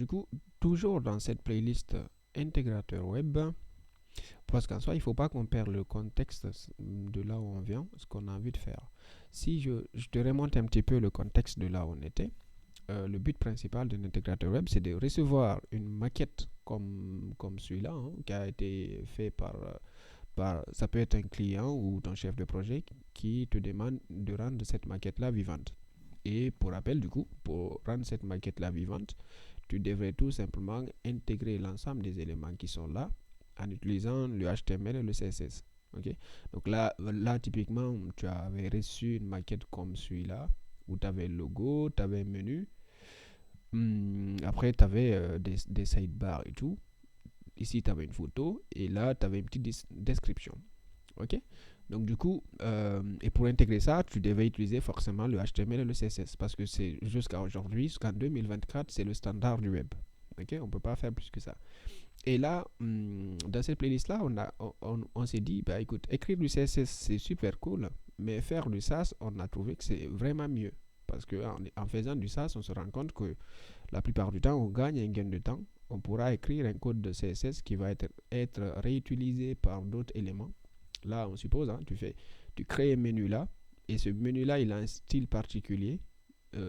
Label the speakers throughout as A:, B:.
A: Du coup, toujours dans cette playlist intégrateur web, parce qu'en soi, il ne faut pas qu'on perde le contexte de là où on vient, ce qu'on a envie de faire. Si je te remonte un petit peu le contexte de là où on était, le but principal d'un intégrateur web, c'est de recevoir une maquette comme celui-là, hein, qui a été fait ça peut être un client ou ton chef de projet qui te demande de rendre cette maquette-là vivante. Et pour rappel, du coup, pour rendre cette maquette-là vivante, tu devrais tout simplement intégrer l'ensemble des éléments qui sont là en utilisant le HTML et le CSS. Ok. Donc là, typiquement, tu avais reçu une maquette comme celui-là, où tu avais le logo, tu avais un menu. Après, tu avais des sidebars et tout. Ici, tu avais une photo et là, tu avais une petite description. Ok. Donc du coup, et pour intégrer ça, tu devais utiliser forcément le HTML et le CSS parce que c'est jusqu'à aujourd'hui, jusqu'en 2024, c'est le standard du web. Ok, on ne peut pas faire plus que ça. Et là, dans cette playlist-là, on s'est dit, bah écoute, écrire du CSS, c'est super cool, mais faire du SAS, on a trouvé que c'est vraiment mieux. Parce qu'en faisant du SAS, on se rend compte que la plupart du temps, on gagne un gain de temps. On pourra écrire un code de CSS qui va être réutilisé par d'autres éléments. Là, on suppose, hein, tu crées un menu là, et ce menu là, il a un style particulier.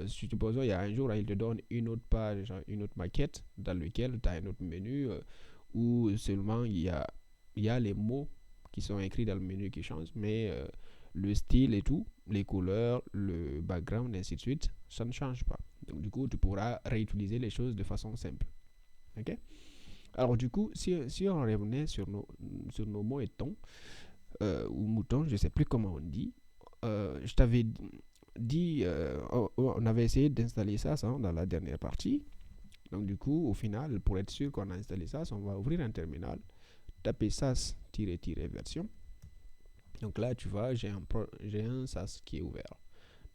A: Supposons, il y a un jour, il te donne une autre page, une autre maquette dans laquelle tu as un autre menu où seulement il y a les mots qui sont écrits dans le menu qui changent, mais le style et tout, les couleurs, le background, et ainsi de suite, ça ne change pas. Donc, du coup, tu pourras réutiliser les choses de façon simple. Ok. Alors, du coup, si on revenait sur nos mots ou moutons, je ne sais plus comment on dit, je t'avais dit, on avait essayé d'installer ça dans la dernière partie. Donc, du coup, au final, pour être sûr qu'on a installé ça, on va ouvrir un terminal, taper sas-version. Donc là, tu vois, j'ai un sas qui est ouvert.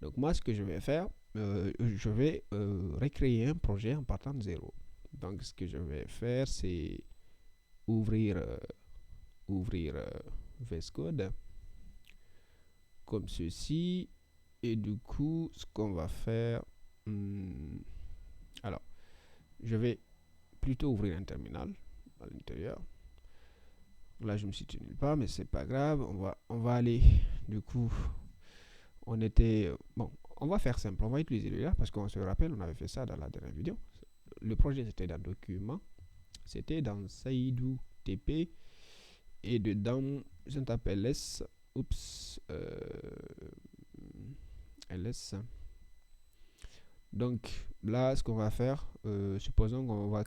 A: Donc, moi, ce que je vais faire, je vais recréer un projet en partant de zéro. Donc, ce que je vais faire, c'est ouvrir, VS Code comme ceci. Et du coup, ce qu'on va faire, alors, je vais plutôt ouvrir un terminal à l'intérieur. Là, je me situe nulle part, mais c'est pas grave. On va aller, du coup, bon, on va faire simple. On va utiliser celui-là parce qu'on se rappelle, on avait fait ça dans la dernière vidéo. Le projet, c'était dans Document. C'était dans Saïdou TP. Et dedans, je tape ls. Oups. ls. Donc, là, ce qu'on va faire, supposons qu'on va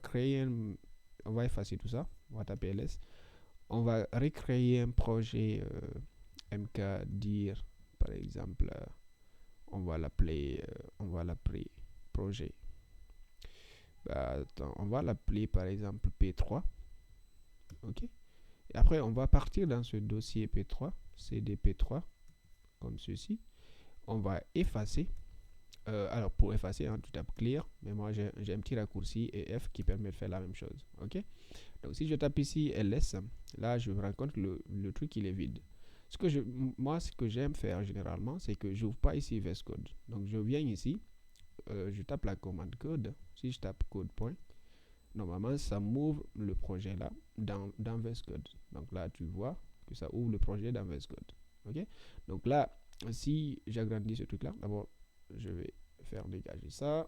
A: on va effacer tout ça. On va taper ls. On va recréer un projet mkdir, par exemple. On va l'appeler projet. Attends, on va l'appeler par exemple P3. Ok. Et après, on va partir dans ce dossier P3, CDP3, comme ceci. On va effacer. Alors, pour effacer, hein, tu tapes clear, mais moi j'ai un petit raccourci EF qui permet de faire la même chose. Ok. Donc, si je tape ici ls, là, je me rends compte que le truc il est vide. Moi, ce que j'aime faire généralement, c'est que je n'ouvre pas ici VS Code. Donc, je viens ici, je tape la commande code. Si je tape code point, normalement, ça m'ouvre le projet là dans VS Code. Donc là, tu vois que ça ouvre le projet dans VS Code. Ok. Donc là, si j'agrandis ce truc là, d'abord, je vais faire dégager ça.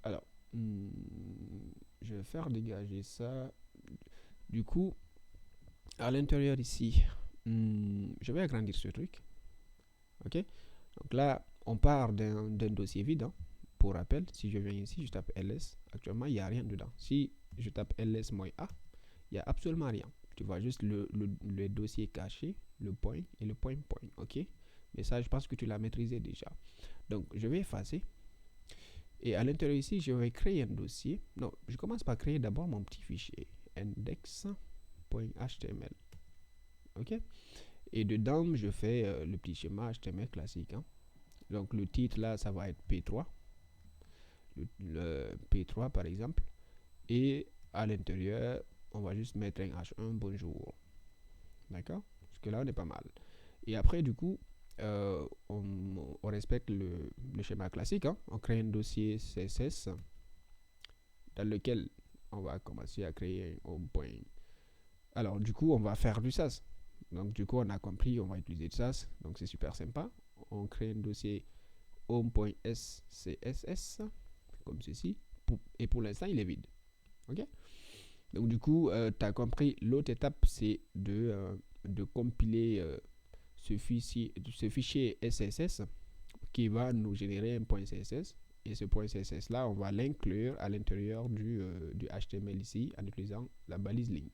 A: Alors, je vais faire dégager ça. Du coup, à l'intérieur ici, je vais agrandir ce truc. Ok. Donc là, on part d'un dossier vide. Hein. Pour rappel, si je viens ici, je tape ls. Actuellement, il n'y a rien dedans. Si je tape ls-a, il n'y a absolument rien. Tu vois juste le dossier caché, le point et le point. Ok. Mais ça, je pense que tu l'as maîtrisé déjà. Donc, je vais effacer. Et à l'intérieur ici, je vais créer un dossier. Non, je commence par créer d'abord mon petit fichier index.html. Ok. Et dedans, je fais le petit schéma HTML classique. Hein. Donc, le titre là, ça va être P3. Le P3 par exemple. Et à l'intérieur, on va juste mettre un H1 bonjour. D'accord. Jusque là, on est pas mal. Et après, du coup, on respecte le schéma classique. Hein. On crée un dossier CSS. dans lequel on va commencer à créer un home point. Alors, du coup, on va faire du SAS. Donc, du coup, on a compris, on va utiliser du SAS. Donc, c'est super sympa. On crée un dossier home.scss comme ceci. Et pour l'instant, il est vide. OK? Donc, du coup, tu as compris, l'autre étape, c'est de compiler ce fichier SSS qui va nous générer un point CSS. Et ce point CSS là, on va l'inclure à l'intérieur du HTML ici en utilisant la balise link.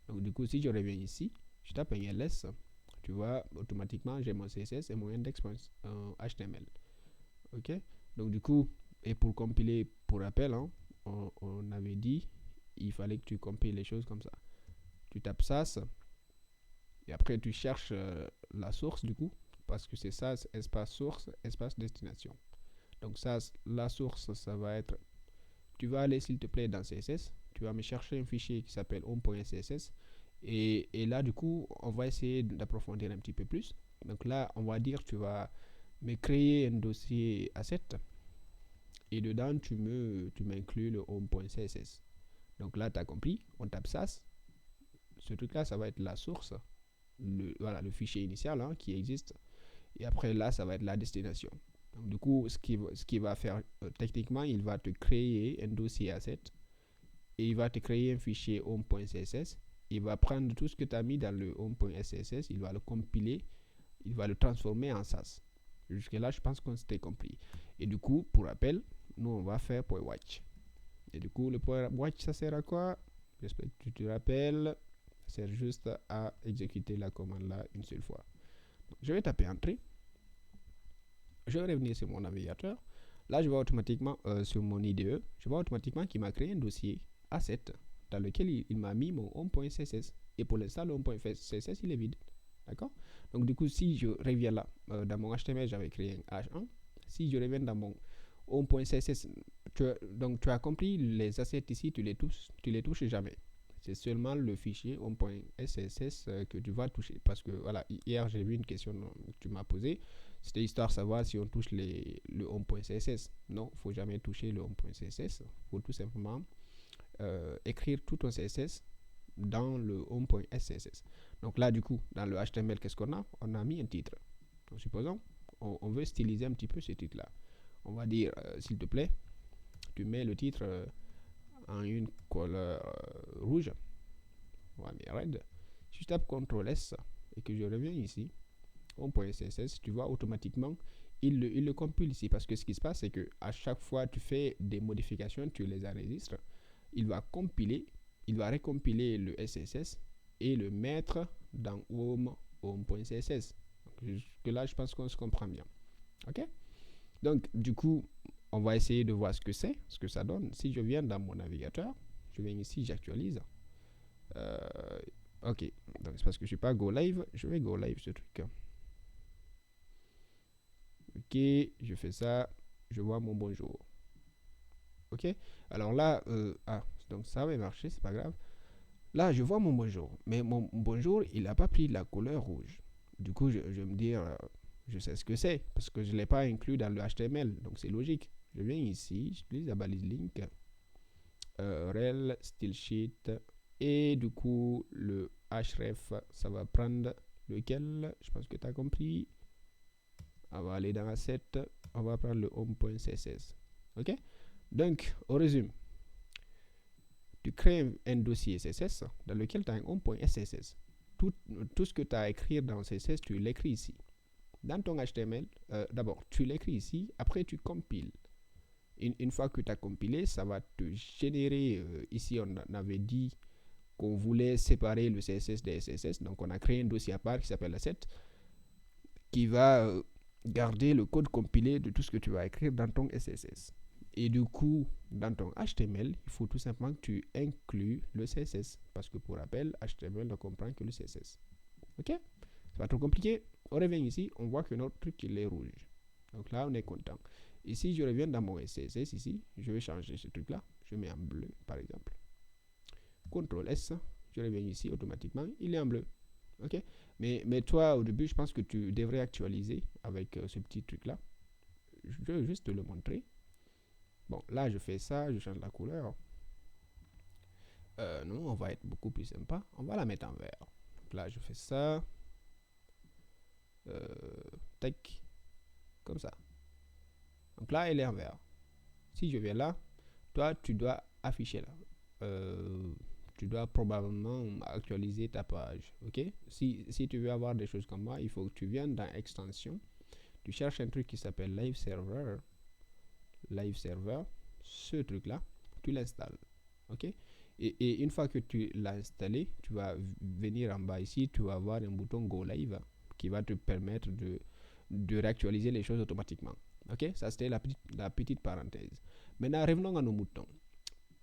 A: Donc du coup, si je reviens ici, je tape un ls, tu vois, automatiquement, j'ai mon CSS et mon index.html. OK? Donc du coup, et pour compiler, pour rappel, hein, on avait dit, il fallait que tu compiles les choses comme ça. Tu tapes SAS, et après tu cherches la source du coup, parce que c'est SAS, espace source, espace destination. Donc ça, la source, ça va être, tu vas aller s'il te plaît dans CSS, tu vas me chercher un fichier qui s'appelle home.css, et là du coup, on va essayer d'approfondir un petit peu plus. Donc là, on va dire, tu vas me créer un dossier asset, et dedans, tu m'inclus le home.css. Donc là, tu as compris, on tape SAS, ce truc-là, ça va être la source, voilà, le fichier initial hein, qui existe, et après là, ça va être la destination. Donc, du coup, ce qu'il va faire techniquement, il va te créer un dossier asset et il va te créer un fichier home.css. Il va prendre tout ce que tu as mis dans le home.css, il va le compiler, il va le transformer en SAS. Jusque-là, je pense qu'on s'était compris. Et du coup, pour rappel, nous, on va faire .watch. Et du coup, le .watch, ça sert à quoi? J'espère que tu te rappelles. Ça sert juste à exécuter la commande là une seule fois. Donc, je vais taper Entrée. Je vais revenir sur mon navigateur. Là, je vois automatiquement sur mon IDE, je vois automatiquement qu'il m'a créé un dossier asset dans lequel il m'a mis mon home.css. Et pour l'instant, le home.css, il est vide. D'accord? Donc, du coup, si je reviens là, dans mon HTML, j'avais créé un H1. Si je reviens dans mon home.css, donc tu as compris, les assets ici, tu les touches jamais. C'est seulement le fichier home.css que tu vas toucher. Parce que, voilà, hier, j'ai vu une question que tu m'as posée. C'était histoire de savoir si on touche le home.css. Non, il ne faut jamais toucher le home.css. Il faut tout simplement écrire tout ton CSS dans le home.css. Donc là, du coup, dans le HTML, qu'est-ce qu'on a? On a mis un titre. Donc, supposons, on veut styliser un petit peu ce titre-là. On va dire, s'il te plaît, tu mets le titre en une couleur rouge. On va mettre red. Si je tape CTRL S et que je reviens ici, home.css, tu vois automatiquement, il le compile ici. Parce que ce qui se passe, c'est que à chaque fois tu fais des modifications, tu les enregistres, il va compiler, il va récompiler le SSS et le mettre dans home.css. Jusque là, je pense qu'on se comprend bien. OK? Donc, du coup, on va essayer de voir ce que c'est, ce que ça donne. Si je viens dans mon navigateur, je viens ici, j'actualise. OK. Donc, c'est parce que je ne suis pas Go Live. Je vais Go Live ce truc. OK, je fais ça. Je vois mon bonjour. OK. Alors là, donc ça va marcher, c'est pas grave. Là, je vois mon bonjour. Mais mon bonjour, il n'a pas pris la couleur rouge. Du coup, je vais me dire, je sais ce que c'est. Parce que je ne l'ai pas inclus dans le HTML. Donc, c'est logique. Je viens ici, j'utilise la balise link. Rel, style sheet. Et du coup, le href, ça va prendre lequel? Je pense que tu as compris. On va aller dans Asset. On va prendre le home.css. OK? Donc, au résumé, tu crées un dossier CSS dans lequel tu as un home.css. Tout ce que tu as à écrire dans CSS, tu l'écris ici. Dans ton HTML, d'abord, tu l'écris ici, après tu compiles. Une fois que tu as compilé, ça va te générer, ici on avait dit qu'on voulait séparer le CSS des SSS, donc on a créé un dossier à part qui s'appelle Asset, qui va garder le code compilé de tout ce que tu vas écrire dans ton SSS. Et du coup, dans ton HTML, il faut tout simplement que tu inclues le CSS. Parce que pour rappel, HTML ne comprend que le CSS. OK? C'est pas trop compliqué. On revient ici, on voit que notre truc, il est rouge. Donc là, on est content. Ici, je reviens dans mon CSS ici. Je vais changer ce truc-là. Je mets en bleu, par exemple. CTRL S. Je reviens ici, automatiquement, il est en bleu. OK? Mais toi, au début, je pense que tu devrais actualiser avec ce petit truc-là. Je vais juste te le montrer. Bon, là, je fais ça, je change la couleur. Non, on va être beaucoup plus sympa. On va la mettre en vert. Donc là, je fais ça. Tac, comme ça. Donc là, elle est en vert. Si je vais là, toi, tu dois afficher là. Tu dois probablement actualiser ta page. Ok? Si tu veux avoir des choses comme moi, il faut que tu viennes dans Extension. Tu cherches un truc qui s'appelle Live Server. Live Server. Ce truc-là, tu l'installes. Ok? Et une fois que tu l'as installé, tu vas venir en bas ici, tu vas avoir un bouton Go Live qui va te permettre de réactualiser les choses automatiquement. Ok? Ça, c'était la petite parenthèse. Maintenant, revenons à nos moutons.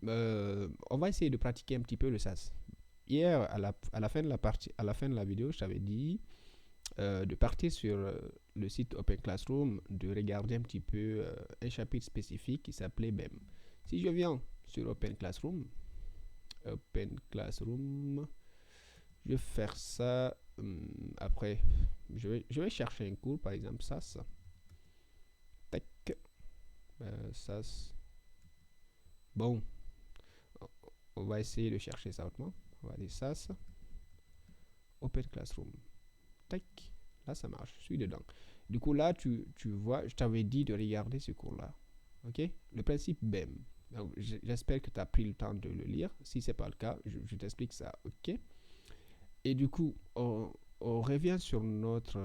A: On va essayer de pratiquer un petit peu le SAS. Hier, à la fin de la partie, à la fin de la vidéo, je t'avais dit de partir sur le site Open Classroom, de regarder un petit peu un chapitre spécifique qui s'appelait BEM. Si je viens sur Open Classroom, je vais faire ça après. Je vais chercher un cours, par exemple SAS. Tac. SAS. Bon, on va essayer de chercher ça autrement. On va dire SAS. Open Classroom. Tac. Là, ça marche. Je suis dedans. Du coup, là, tu vois, je t'avais dit de regarder ce cours-là. OK? Le principe BEM. Donc, j'espère que tu as pris le temps de le lire. Si ce n'est pas le cas, je t'explique ça. OK? Et du coup, on revient sur notre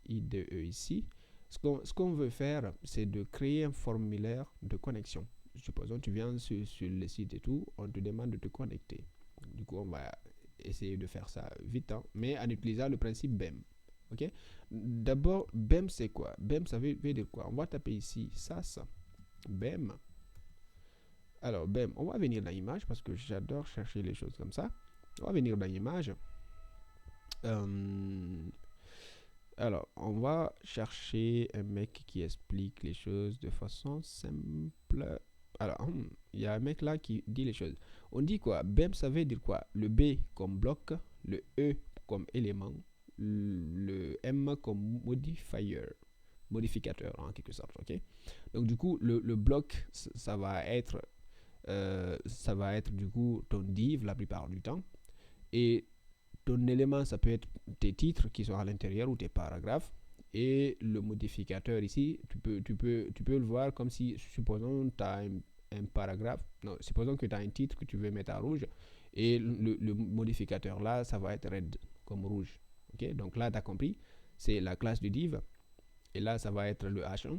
A: IDE ici. Ce qu'on veut faire, c'est de créer un formulaire de connexion. Supposons que tu viens sur le site et tout, on te demande de te connecter. Du coup, on va essayer de faire ça vite, hein, mais en utilisant le principe BEM. Ok? D'abord, BEM, c'est quoi? BEM, ça veut dire quoi? On va taper ici SAS, BEM. Alors, BEM, on va venir dans l'image parce que j'adore chercher les choses comme ça. On va venir dans l'image. Alors, on va chercher un mec qui explique les choses de façon simple. Alors, il y a un mec là qui dit les choses. On dit quoi? BEM, ça veut dire quoi? Le B comme bloc, le E comme élément, le M comme modificateur en quelque sorte. Ok? Donc, du coup, le bloc, ça va être du coup ton div la plupart du temps. Et ton élément, ça peut être tes titres qui sont à l'intérieur ou tes paragraphes. Et le modificateur ici, tu peux le voir comme si, supposons, tu as un paragraphe. Non, supposons que tu as un titre que tu veux mettre à rouge. Et le modificateur là, ça va être red, comme rouge. Ok? Donc là, tu as compris. C'est la classe du div. Et là, ça va être le H1.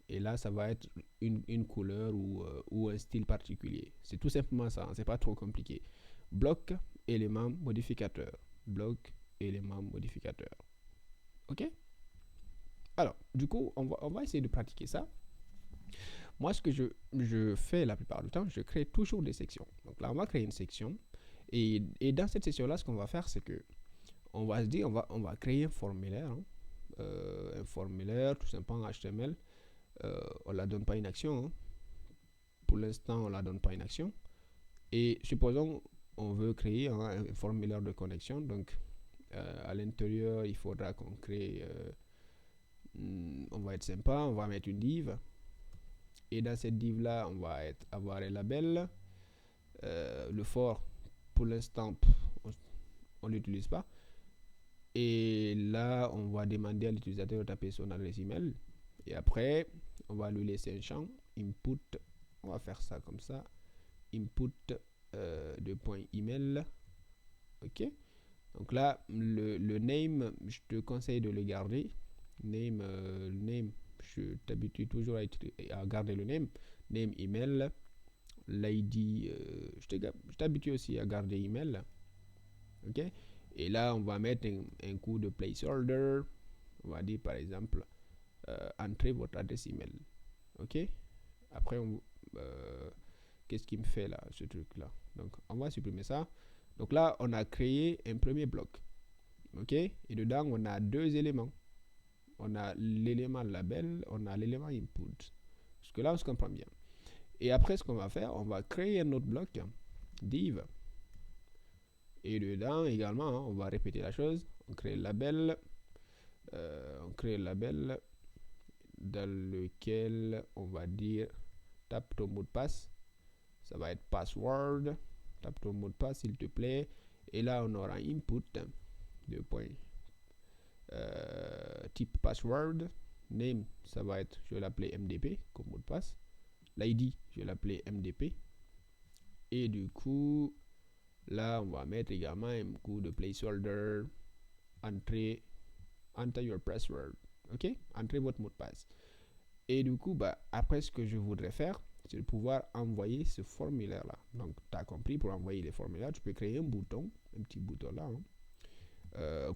A: Et là, ça va être une couleur ou un style particulier. C'est tout simplement ça. C'est pas trop compliqué. Bloc, élément, modificateur. Bloc, élément, modificateur. Ok? Alors, du coup, on va essayer de pratiquer ça. Moi, ce que je fais la plupart du temps, je crée toujours des sections. Donc là, on va créer une section. Et dans cette section-là, ce qu'on va faire, c'est que on va se dire, on va créer un formulaire. Hein, un formulaire, tout simplement HTML. On ne la donne pas une action. Hein. Pour l'instant, on ne la donne pas une action. Et supposons, on veut créer un formulaire de connexion. Donc, à l'intérieur, il faudra qu'on crée... on va être sympa, on va mettre une div. Et dans cette div-là, on va avoir un label. Le for, pour l'instant, on ne l'utilise pas. Et là, on va demander à l'utilisateur de taper son adresse email. Et après, on va lui laisser un champ input. On va faire ça comme ça. Input de point email. Ok. Donc là, le name, je te conseille de le garder. Name, je t'habitue toujours à garder le name. Name email. L'ID, je t'habitue aussi à garder email. Ok. Et là, on va mettre un coup de placeholder. On va dire par exemple, entrez votre adresse email. Ok. Après, qu'est-ce qui me fait là, ce truc-là? Donc, on va supprimer ça. Donc là, on a créé un premier bloc. Ok. Et dedans, on a deux éléments. On a l'élément label, on a l'élément input. Parce que là, on se comprend bien. Et après, ce qu'on va faire, on va créer un autre bloc, div. Et dedans, également, hein, on va répéter la chose. On crée le label. On crée le label dans lequel on va dire tape ton mot de passe. Ça va être password. Tape ton mot de passe, s'il te plaît. Et là, on aura input. Deux points. Type password. Name, ça va être, je vais l'appeler MDP comme mot de passe. L'ID, je vais l'appeler MDP. Et du coup, là, on va mettre également un coup de placeholder. Enter your password. OK? Entrez votre mot de passe. Et du coup, après, ce que je voudrais faire, c'est de pouvoir envoyer ce formulaire-là. Donc, tu as compris, pour envoyer les formulaires, tu peux créer un bouton, un petit bouton là,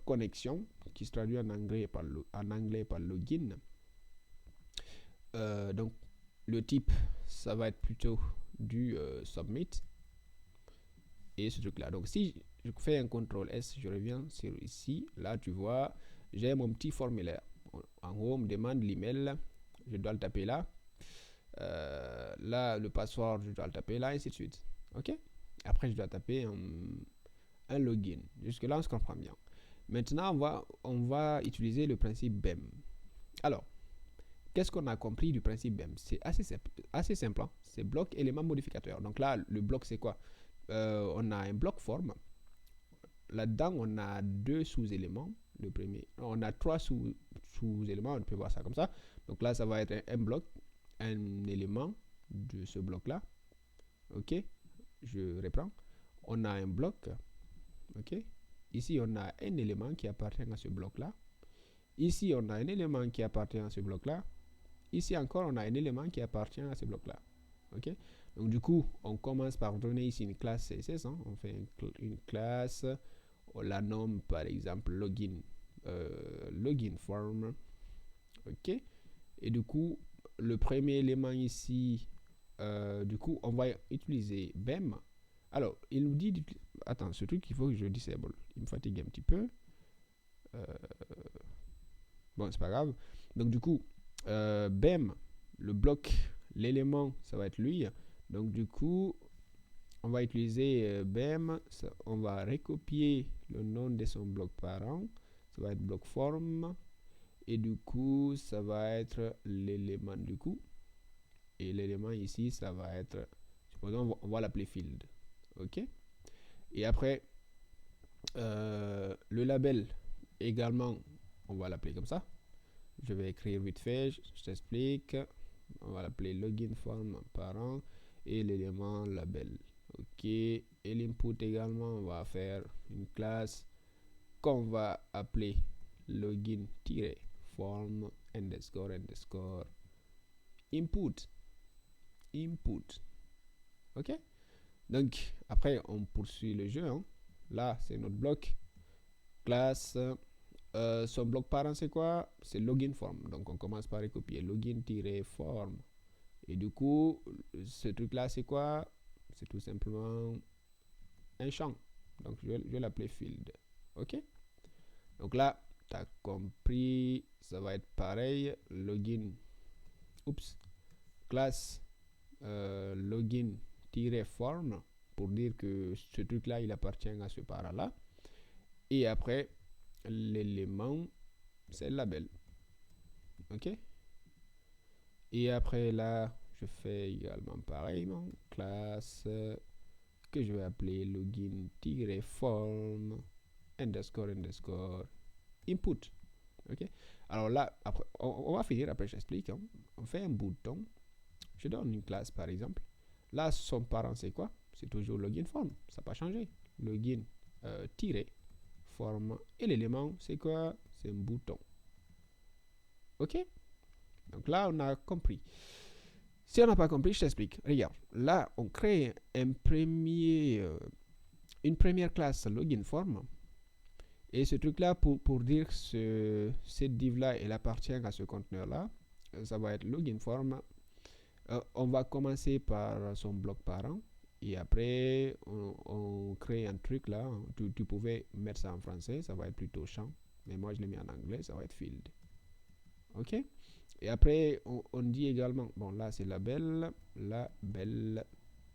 A: connexion, qui se traduit en anglais par login. Donc, le type, ça va être plutôt du submit. Et ce truc-là. Donc, si je fais un CTRL S, je reviens sur ici. Là, tu vois, j'ai mon petit formulaire. En haut, on me demande l'email. Je dois le taper là. Là, le password, je dois le taper là, et ainsi de suite. OK? Après, je dois taper un login. Jusque-là, on se comprend bien. Maintenant, on va utiliser le principe BEM. Alors, qu'est-ce qu'on a compris du principe BEM? C'est assez simple. Hein? C'est bloc élément modificateur. Donc là, le bloc, c'est quoi? On a un bloc forme. Là-dedans, on a deux sous-éléments. Le premier, on a trois sous-éléments. On peut voir ça comme ça. Donc là, ça va être un bloc, un élément de ce bloc-là. OK? Je reprends. On a un bloc. OK? Ici, on a un élément qui appartient à ce bloc-là. Ici, on a un élément qui appartient à ce bloc-là. Ici encore, on a un élément qui appartient à ce bloc-là. OK? Donc, du coup, on commence par donner ici une classe CSS. Hein. On fait une classe. On la nomme, par exemple, login form. OK? Et du coup, le premier élément ici, du coup, on va utiliser BEM. Alors, il nous dit... Attends, ce truc, il faut que je disable. Il me fatigue un petit peu. Bon, c'est pas grave. Donc, du coup, BEM, le bloc, l'élément, ça va être lui. Donc, du coup, on va utiliser BEM. On va recopier le nom de son bloc parent. Ça va être bloc form. Et du coup, ça va être l'élément du coup. Et l'élément ici, ça va être... Supposons, on va l'appeler field. OK? Et après, le label, également, on va l'appeler comme ça. Je vais écrire vite fait, je t'explique. On va l'appeler login form parent et l'élément label. OK. Et l'input également, on va faire une classe qu'on va appeler login-form underscore input. OK. Donc, après, on poursuit le jeu. Hein. Là, c'est notre bloc. Classe. Son bloc parent, c'est quoi? C'est login form. Donc, on commence par recopier login-form. Et du coup, ce truc-là, c'est quoi? C'est tout simplement un champ. Donc, je vais l'appeler field. OK? Donc là, tu as compris. Ça va être pareil. Login. Oups. Classe login-form pour dire que ce truc-là, il appartient à ce parent-là. Et après, l'élément, c'est le label. OK? Et après, là, je fais également pareillement. Classe que je vais appeler login-form underscore input. OK? Alors là, après, on va finir, après j'explique. Hein. On fait un bouton. Je donne une classe, par exemple. Là, son parent, c'est quoi? C'est toujours login form. Ça n'a pas changé. Login form. Et l'élément, c'est quoi? C'est un bouton. OK? Donc là, on a compris. Si on n'a pas compris, je t'explique. Regarde, là, on crée une première classe login form. Et ce truc-là, pour dire que cette div-là, elle appartient à ce conteneur-là, ça va être login form. On va commencer par son bloc parent. Et après, on crée un truc là. Tu pouvais mettre ça en français, ça va être plutôt champ. Mais moi, je l'ai mis en anglais, ça va être field. OK? Et après, on dit également, bon là, c'est label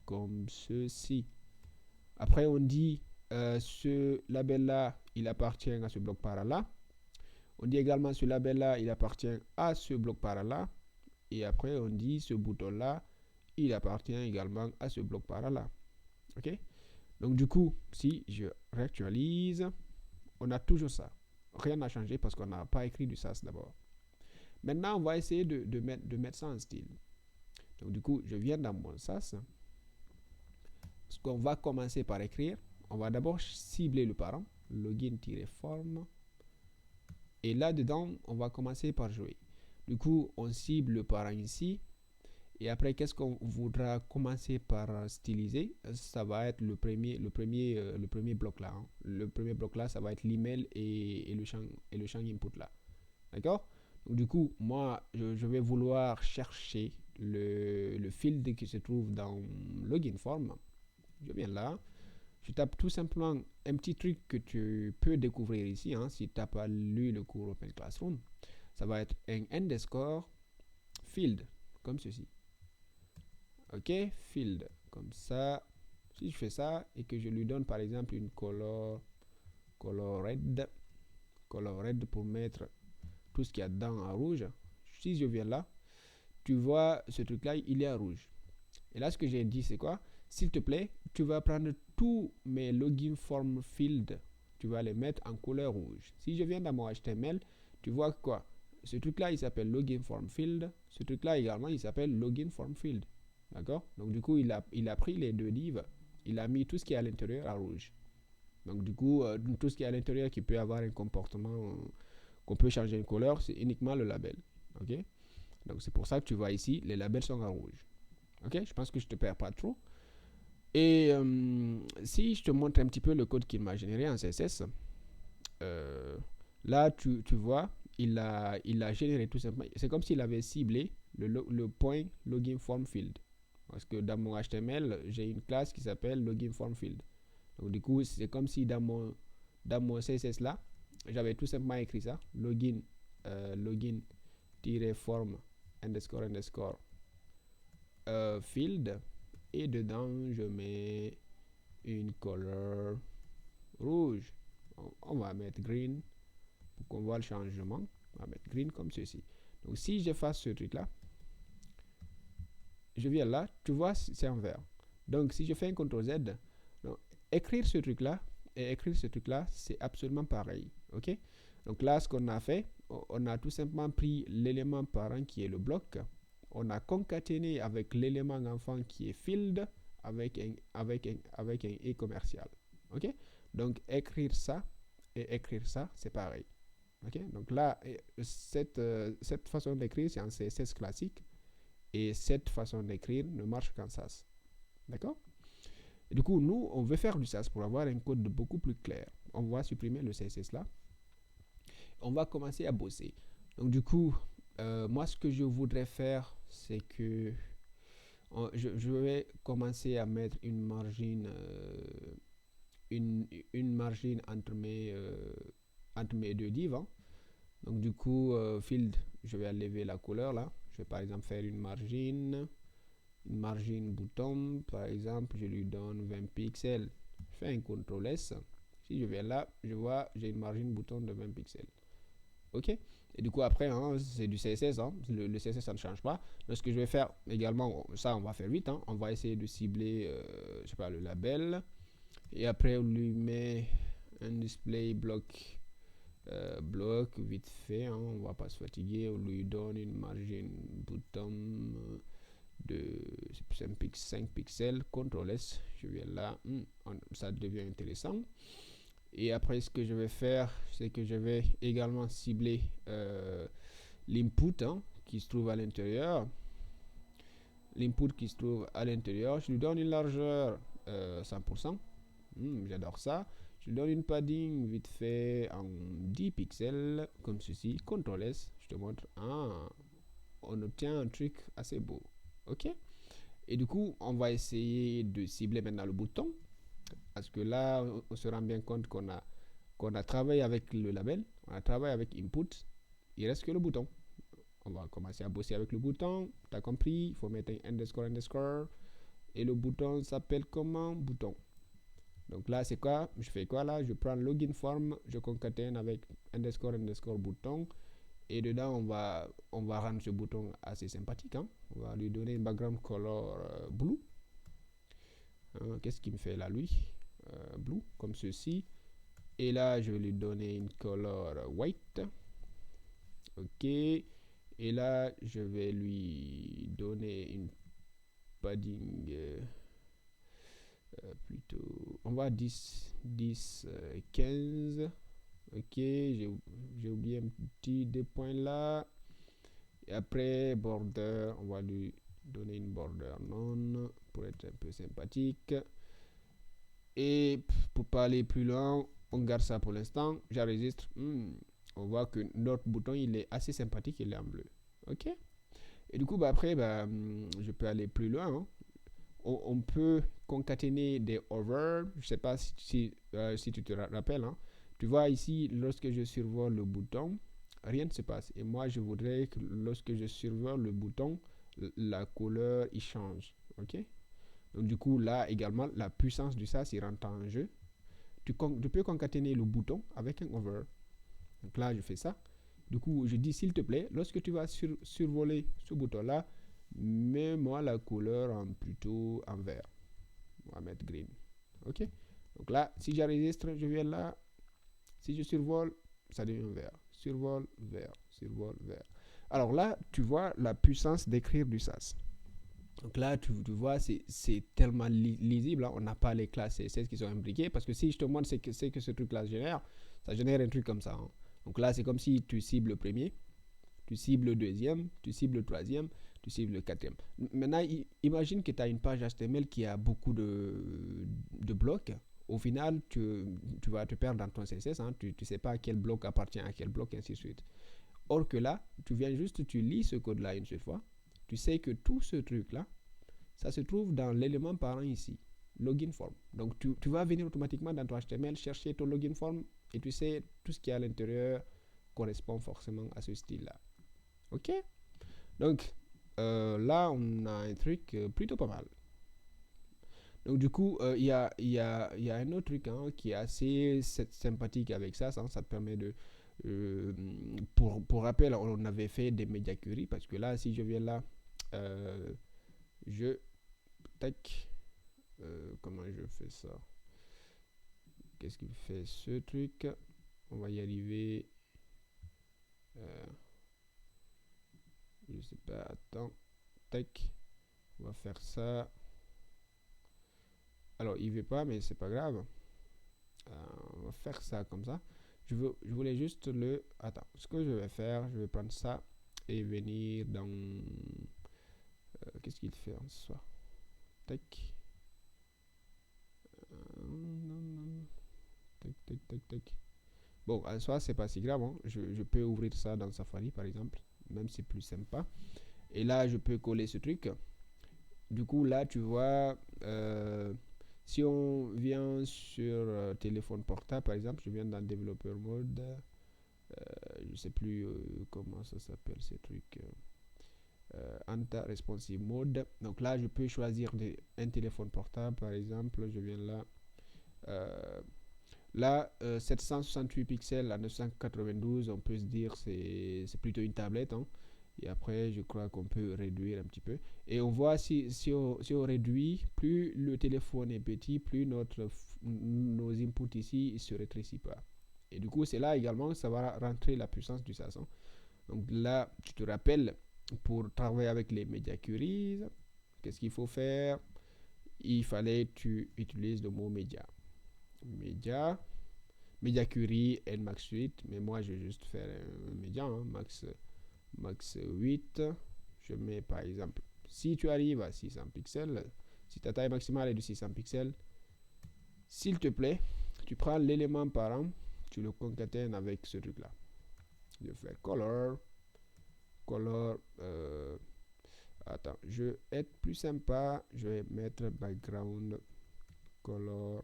A: comme ceci. Après, on dit, ce label-là, il appartient à ce bloc parent-là. On dit également, ce label-là, il appartient à ce bloc parent-là. Et après, on dit, ce bouton-là, il appartient également à ce bloc parent-là. OK? Donc, du coup, si je réactualise, on a toujours ça. Rien n'a changé parce qu'on n'a pas écrit du SAS d'abord. Maintenant, on va essayer de mettre ça en style. Donc, du coup, je viens dans mon SAS. Ce qu'on va commencer par écrire, on va d'abord cibler le parent, login-form. Et là-dedans, on va commencer par jouer. Du coup, on cible le parent ici. Et après, qu'est-ce qu'on voudra commencer par styliser? Ça va être le premier bloc là. Hein. Le premier bloc là, ça va être l'email et le champ input là. D'accord? Donc, du coup, moi, je vais vouloir chercher le field qui se trouve dans login form. Je viens là. Je tape tout simplement un petit truc que tu peux découvrir ici, hein, si tu n'as pas lu le cours Open Classroom. Ça va être un underscore field, comme ceci. OK, field, comme ça. Si je fais ça et que je lui donne par exemple une color red pour mettre tout ce qu'il y a dedans en rouge. Si je viens là, tu vois ce truc là, il est en rouge. Et là, ce que j'ai dit, c'est quoi? S'il te plaît, tu vas prendre tous mes login form field, tu vas les mettre en couleur rouge. Si je viens dans mon HTML, tu vois quoi? Ce truc-là, il s'appelle login form field. Ce truc-là également, il s'appelle login form field. D'accord? Donc, du coup, il a pris les deux divs, il a mis tout ce qui est à l'intérieur en rouge. Donc, du coup, tout ce qui est à l'intérieur qui peut avoir un comportement, qu'on peut changer une couleur, c'est uniquement le label. OK? Donc, c'est pour ça que tu vois ici, les labels sont en rouge. OK? Je pense que je ne te perds pas trop. Et si je te montre un petit peu le code qu'il m'a généré en CSS, là, tu vois, il a généré tout simplement. C'est comme s'il avait ciblé le point login form field. Parce que dans mon HTML, j'ai une classe qui s'appelle login form field. Donc, du coup, c'est comme si dans mon CSS là, j'avais tout simplement écrit ça, login-form underscore field. Et dedans, je mets une couleur rouge. On va mettre green pour qu'on voit le changement. On va mettre green comme ceci. Donc, si j'efface ce truc-là, je viens là, tu vois, c'est en vert. Donc, si je fais un CTRL Z, donc, écrire ce truc-là et écrire ce truc-là, c'est absolument pareil. OK? Donc là, ce qu'on a fait, on a tout simplement pris l'élément parent qui est le bloc. On a concaténé avec l'élément enfant qui est field avec un et commercial. OK? Donc, écrire ça et écrire ça, c'est pareil. OK? Donc là, cette façon d'écrire, c'est en CSS classique. Et cette façon d'écrire ne marche qu'en SAS. D'accord? Et du coup, nous, on veut faire du SAS pour avoir un code beaucoup plus clair. On va supprimer le CSS là. On va commencer à bosser. Donc, du coup, moi, ce que je voudrais faire, c'est que je vais commencer à mettre une margine, une margine entre mes deux divs. Hein. Donc, du coup, field, je vais enlever la couleur là. Je vais par exemple faire une margine bouton. Par exemple, je lui donne 20 pixels. Je fais un CTRL S. Si je viens là, je vois, j'ai une margine bouton de 20 pixels. OK? Et du coup, après, hein, c'est du CSS. Hein. Le CSS, ça ne change pas. Donc, ce que je vais faire également, ça, on va faire vite. Hein. On va essayer de cibler, je sais pas, le label. Et après, on lui met un display bloc vite fait. Hein. On va pas se fatiguer. On lui donne une margine bouton de 5 pixels. CTRL S. Je viens là. Ça devient intéressant. Et après, ce que je vais faire, c'est que je vais également cibler l'input hein, qui se trouve à l'intérieur. L'input qui se trouve à l'intérieur, je lui donne une largeur 100%. J'adore ça. Je lui donne une padding vite fait en 10 pixels, comme ceci. CTRL S, je te montre. On obtient un truc assez beau. OK? Et du coup, on va essayer de cibler maintenant le bouton. Parce que là, on se rend bien compte qu'on a travaillé avec le label, on a travaillé avec input, il reste que le bouton. On va commencer à bosser avec le bouton, tu as compris, il faut mettre un underscore, et le bouton s'appelle comment? Bouton. Donc là, c'est quoi? Je fais quoi là? Je prends login form, je concatène avec underscore bouton, Et dedans, on va rendre ce bouton assez sympathique, hein. On va lui donner une background color blue. Qu'est-ce qu'il me fait là, lui? Blue, comme ceci. Et là, je vais lui donner une color white. Ok. Et là, je vais lui donner une padding plutôt. On va 10, 10, 15. Ok, j'ai oublié un petit deux points là. Et après, border, on va lui donner une border non pour être un peu sympathique. Et pour pas aller plus loin, on garde ça pour l'instant. J'enregistre. On voit que notre bouton, il est assez sympathique, il est en bleu. Ok. Et du coup, bah, après, je peux aller plus loin, hein. On peut concaténer des over. Je sais pas si tu te rappelles, hein. Tu vois ici, lorsque je survole le bouton, rien ne se passe. Et moi, je voudrais que lorsque je survole le bouton, la couleur, il change. Ok. Donc, du coup, là également, la puissance du SAS, il rentre en jeu. Tu peux concaténer le bouton avec un over. Donc là, je fais ça. Du coup, je dis, s'il te plaît, lorsque tu vas survoler ce bouton-là, mets-moi la couleur plutôt en vert. On va mettre green. Ok. Donc là, si j'enregistre, je viens là. Si je survole, ça devient vert. Survole, vert. Survole, vert. Alors là, tu vois la puissance d'écrire du SAS. Donc là, tu vois, c'est tellement lisible, hein. On n'a pas les classes CSS qui sont imbriquées. Parce que si je te montre ce que ce truc-là génère, ça génère un truc comme ça, hein. Donc là, c'est comme si tu cibles le premier, tu cibles le deuxième, tu cibles le troisième, tu cibles le quatrième. Maintenant, imagine que tu as une page HTML qui a beaucoup de blocs. Au final, tu vas te perdre dans ton CSS, hein. Tu ne sais pas quel bloc appartient à quel bloc, et ainsi de suite. Or que là, tu viens juste, tu lis ce code-là une seule fois. Tu sais que tout ce truc-là, ça se trouve dans l'élément parent ici, login form. Donc, tu vas venir automatiquement dans ton HTML, chercher ton login form, et tu sais, tout ce qui est à l'intérieur correspond forcément à ce style-là. Ok. Donc, là, on a un truc plutôt pas mal. Donc, du coup, il y a un autre truc, hein, qui est assez sympathique avec ça. Ça te permet de... pour rappel, on avait fait des media queries, parce que là, si je viens là, je... Tac. Comment je fais ça? Qu'est-ce qu'il fait ce truc? On va y arriver. Je sais pas, attends. Tac. On va faire ça. Alors, il veut pas, mais c'est pas grave. On va faire ça comme ça. Je voulais juste le... Attends, ce que je vais faire, je vais prendre ça et venir dans... qu'est-ce qu'il fait en soi? Tac. Tac, tac, tac, tac. Bon, en soi, c'est pas si grave, hein. Je peux ouvrir ça dans Safari, par exemple. Même si c'est plus sympa. Et là, je peux coller ce truc. Du coup, là, tu vois... si on vient sur téléphone portable, par exemple, je viens dans développeur mode, je sais plus comment ça s'appelle ces trucs, Anta responsive mode. Donc là, je peux choisir un téléphone portable, par exemple, je viens là. Là, 768 pixels à 992, on peut se dire c'est plutôt une tablette, hein. Et après, je crois qu'on peut réduire un petit peu. Et on voit si on réduit, plus le téléphone est petit, plus nos inputs ici ne se rétrécissent pas. Et du coup, c'est là également que ça va rentrer la puissance du SAS, hein. Donc là, tu te rappelles, pour travailler avec les media queries, qu'est-ce qu'il faut faire? Il fallait que tu utilises le mot média. Media query et max 8, mais moi je vais juste faire un média, hein, max 8. Je mets par exemple, si tu arrives à 600 pixels, si ta taille maximale est de 600 pixels, s'il te plaît, tu prends l'élément parent, tu le concatènes avec ce truc là. Je vais faire color, attends, je vais être plus sympa, je vais mettre background color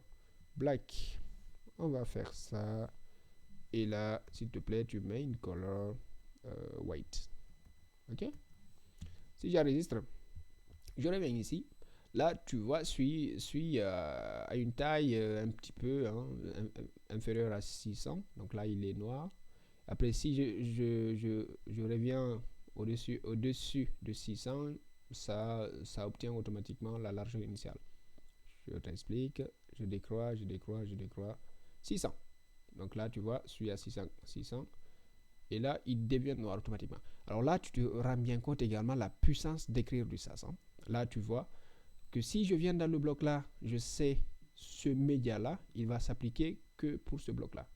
A: black. On va faire ça. Et là, s'il te plaît, tu mets une color white. Ok. Si j'enregistre, je reviens ici. Là, tu vois, suis à une taille un petit peu, hein, inférieure à 600. Donc là, il est noir. Après, si je reviens au-dessus de 600, ça obtient automatiquement la largeur initiale. Je t'explique, je décroît 600. Donc là, tu vois, je suis à 600. Et là, il devient noir automatiquement. Alors là, tu te rends bien compte également la puissance d'écrire du SAS. Hein. Là, tu vois que si je viens dans le bloc là, je sais ce média là, il va s'appliquer que pour ce bloc là.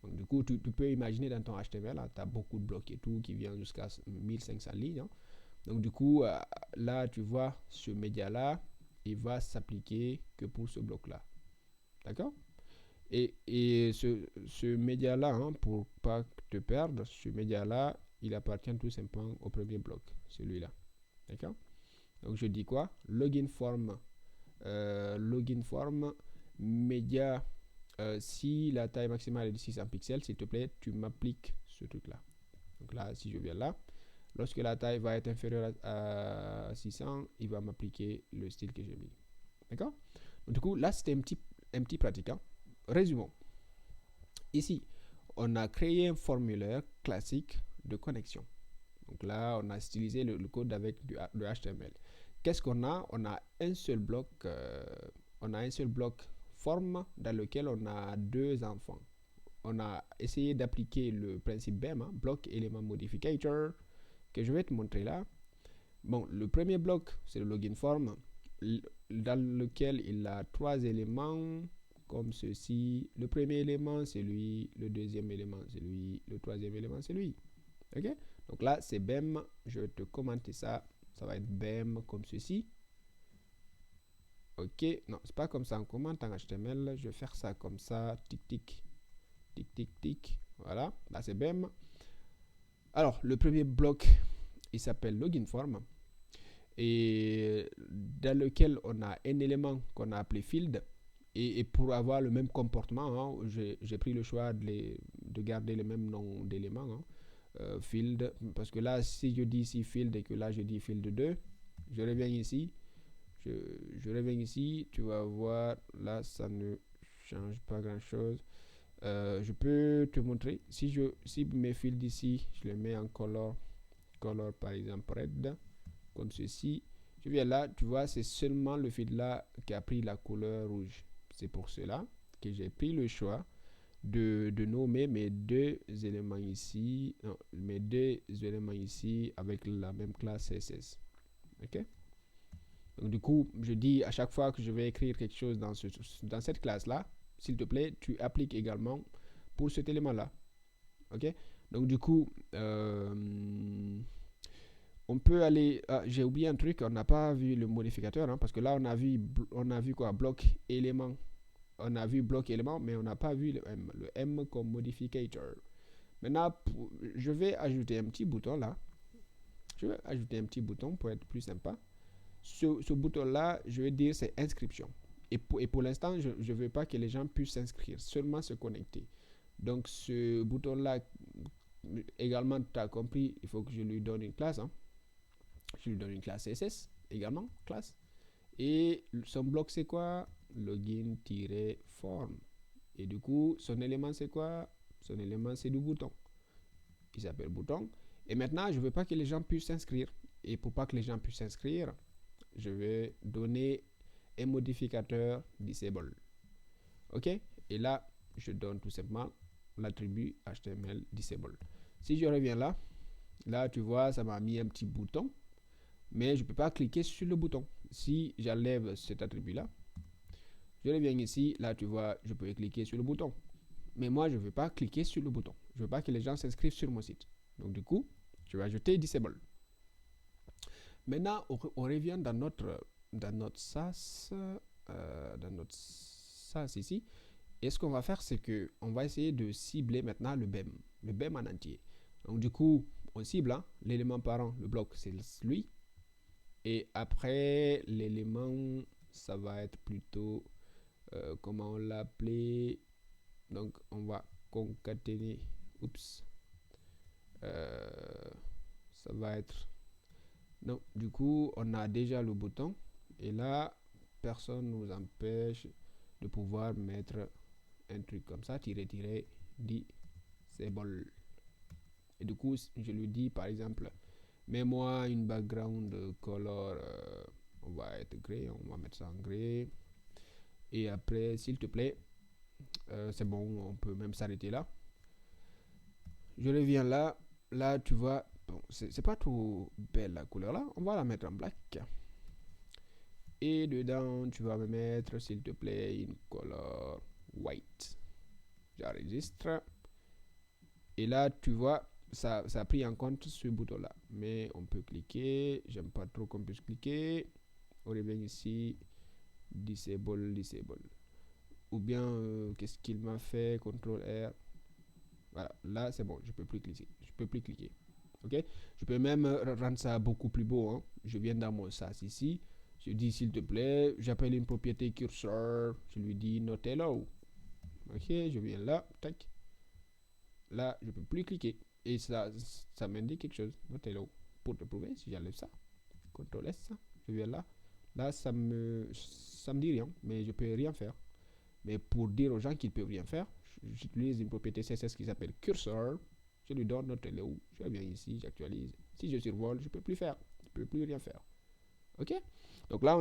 A: Donc, du coup, tu peux imaginer dans ton HTML, tu as beaucoup de blocs et tout qui viennent jusqu'à 1500 lignes. Hein. Donc, du coup, là, tu vois, ce média-là, il va s'appliquer que pour ce bloc-là. D'accord? Et ce média-là, hein, pour pas te perdre, ce média-là, il appartient tout simplement au premier bloc, celui-là. D'accord? Donc, je dis quoi? Login form, média. Si la taille maximale est de 600 pixels, s'il te plaît, tu m'appliques ce truc-là. Donc là, si je viens là, lorsque la taille va être inférieure à 600, il va m'appliquer le style que j'ai mis. D'accord? Du coup, là, c'était un petit pratiquant. Résumons. Ici, on a créé un formulaire classique de connexion. Donc là, on a stylisé le code avec le HTML. Qu'est-ce qu'on a? On a un seul bloc, forme dans lequel on a deux enfants. On a essayé d'appliquer le principe BEM, hein, bloc element modificator, que je vais te montrer là. Bon, le premier bloc, c'est le login form, dans lequel il a trois éléments comme ceci. Le premier élément, c'est lui. Le deuxième élément, c'est lui. Le troisième élément, c'est lui. Ok? Donc là, c'est BEM. Je vais te commenter ça. Ça va être BEM comme ceci. Ok, non, c'est pas comme ça on commente en HTML. Je vais faire ça comme ça. Tic, tic, tic, tic, tic. Voilà, là c'est BEM. Alors, le premier bloc, il s'appelle login form. Et dans lequel on a un élément qu'on a appelé field. Et pour avoir le même comportement, hein, j'ai pris le choix de garder le même nom d'élément. Hein. Field, parce que là, si je dis ici field et que là je dis field 2, je reviens ici, je reviens ici, tu vas voir, là ça ne change pas grand chose. Je peux te montrer, si mes fields ici, je les mets en color par exemple red, comme ceci, je viens là, tu vois, c'est seulement le field là qui a pris la couleur rouge. C'est pour cela que j'ai pris le choix de nommer mes deux éléments ici, non, mes deux éléments ici avec la même classe CSS. Ok? Donc du coup, je dis à chaque fois que je vais écrire quelque chose dans cette classe-là, s'il te plaît, tu appliques également pour cet élément-là. Ok? Donc du coup, on peut aller. Ah, j'ai oublié un truc, on n'a pas vu le modificateur, hein, parce que là on a vu quoi? Bloc élément. On a vu bloc élément, mais on n'a pas vu le M comme modificator. Maintenant, je vais ajouter un petit bouton là. Je vais ajouter un petit bouton pour être plus sympa. Ce bouton-là, je vais dire c'est inscription. Et pour l'instant, je ne veux pas que les gens puissent s'inscrire, seulement se connecter. Donc, ce bouton-là, également, tu as compris, il faut que je lui donne une classe. Hein. Je lui donne une classe CSS, également, classe. Et son bloc, c'est quoi? Login-form. Et du coup, son élément, c'est quoi? Son élément, c'est du bouton. Il s'appelle bouton. Et maintenant, je ne veux pas que les gens puissent s'inscrire. Et pour pas que les gens puissent s'inscrire, je vais donner un modificateur disable. OK? Et là, je donne tout simplement l'attribut HTML disable. Si je reviens là, là, tu vois, ça m'a mis un petit bouton. Mais je ne peux pas cliquer sur le bouton. Si j'enlève cet attribut-là, je reviens ici. Là, tu vois, je peux cliquer sur le bouton. Mais moi, je ne veux pas cliquer sur le bouton. Je ne veux pas que les gens s'inscrivent sur mon site. Donc, du coup, je vais ajouter disable. Maintenant, on revient dans notre SAS, ici. Et ce qu'on va faire, c'est qu'on va essayer de cibler maintenant le BEM en entier. Donc, du coup, on cible hein, l'élément parent, le bloc, c'est lui. Et après, l'élément, ça va être plutôt, comment on l'appelait. Donc, on va concaténer. Oups. Ça va être. Non, du coup, on a déjà le bouton. Et là, personne ne nous empêche de pouvoir mettre un truc comme ça, disable. Et du coup, je lui dis par exemple, mets-moi une background color, on va être gris, on va mettre ça en gris. Et après, s'il te plaît, c'est bon, on peut même s'arrêter là. Je reviens là. Là, tu vois, bon, c'est pas trop belle la couleur là. On va la mettre en black. Et dedans, tu vas me mettre, s'il te plaît, une couleur white. J'enregistre. Et là, tu vois, ça a pris en compte ce bouton-là. Mais on peut cliquer. J'aime pas trop qu'on puisse cliquer. On revient ici. Disable, disable. Ou bien, qu'est-ce qu'il m'a fait? CTRL R. Voilà, là c'est bon, je peux plus cliquer. Je peux plus cliquer. Ok? Je peux même rendre ça beaucoup plus beau. Hein. Je viens dans mon SAS ici. Je dis s'il te plaît, j'appelle une propriété cursor. Je lui dis not hello. Ok, je viens là, tac. Là, je peux plus cliquer. Et ça m'indique quelque chose. Not hello. Pour te prouver, si j'enlève ça, CTRL S, je viens là. Là, ça me dit rien, mais je peux rien faire. Mais pour dire aux gens qu'ils peuvent rien faire, j'utilise une propriété CSS qui s'appelle cursor. Je lui donne notre hello. Je viens ici, j'actualise. Si je survole, je peux plus faire. Je peux plus rien faire. Ok? Donc là,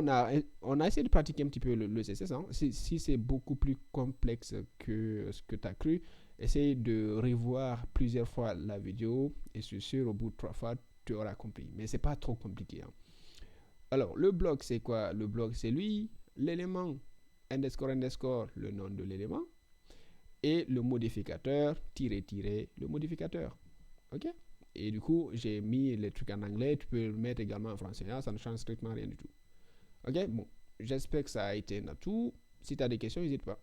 A: on a essayé de pratiquer un petit peu le CSS. Hein. Si c'est beaucoup plus complexe que ce que tu as cru, essaye de revoir plusieurs fois la vidéo et je suis sûr, au bout de 3 fois, tu auras compris. Mais c'est pas trop compliqué. Hein. Alors, le bloc, c'est quoi? Le bloc, c'est lui, l'élément underscore underscore, le nom de l'élément, et le modificateur, le modificateur. Ok? Et du coup, j'ai mis les trucs en anglais, tu peux le mettre également en français, hein, ça ne change strictement rien du tout. Ok? Bon, j'espère que ça a été un atout. Si tu as des questions, n'hésite pas.